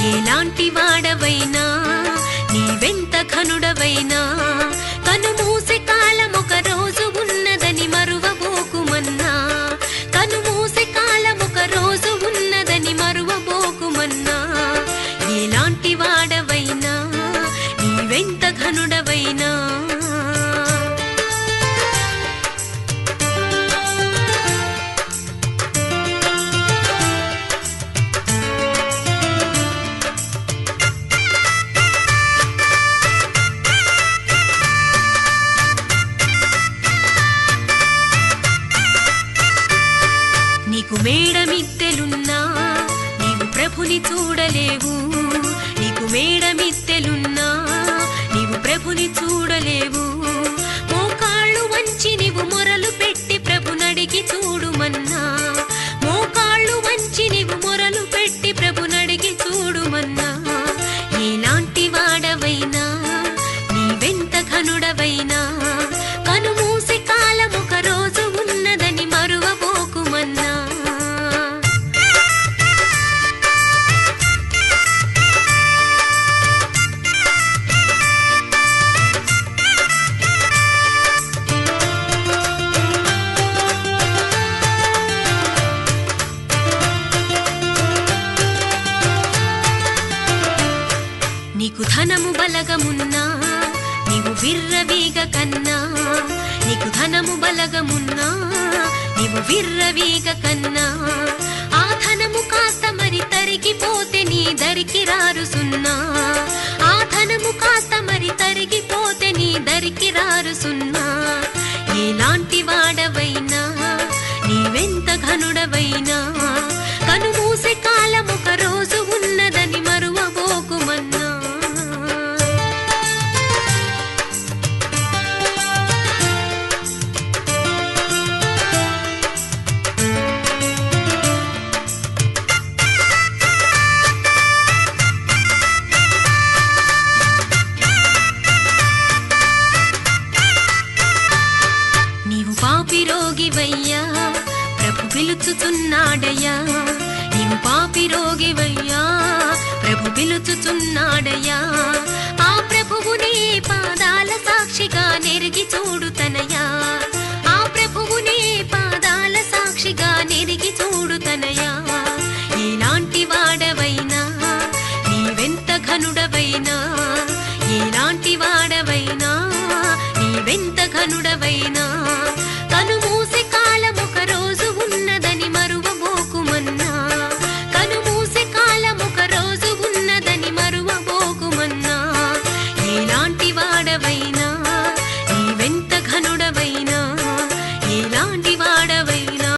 ఎలాంటి వాడవైనా నీవెంత ఘనుడవైనా కనుమూసే కాలం ఒక రోజు ఉన్నదని మరువబోకుమన్నా కనుమూసే కాలం ఒక రోజు ఉన్నదని మరువబోకుమన్నా ఎలాంటి వాడవైనా నీవెంత ఘనుడవైనా నీకు మేడమిత్తెలున్నా నీవు ప్రభుని చూడలేవు నీకు మేడమిత్తెలున్నా నీవు ప్రభుని చూడలేవు మోకాళ్ళు వంచి నీవు మొరలు పెట్టి ప్రభునడిగి చూడుమన్నా మోకాళ్ళు వంచి నీవు మొరలు పెట్టి ప్రభునడిగి చూడుమన్నా ఎలాంటి వాడవైనా నీవెంత ఘనుడవైనా కనుమూసే కాలం ఒక రోజు ఉన్నదని మరువబోకుమన్నా నీకు ధనము బలగమున్నా నీవు విర్రవీగ కన్నా నీకు ధనము బలగమున్నా నీవు విర్రవీగ కన్నా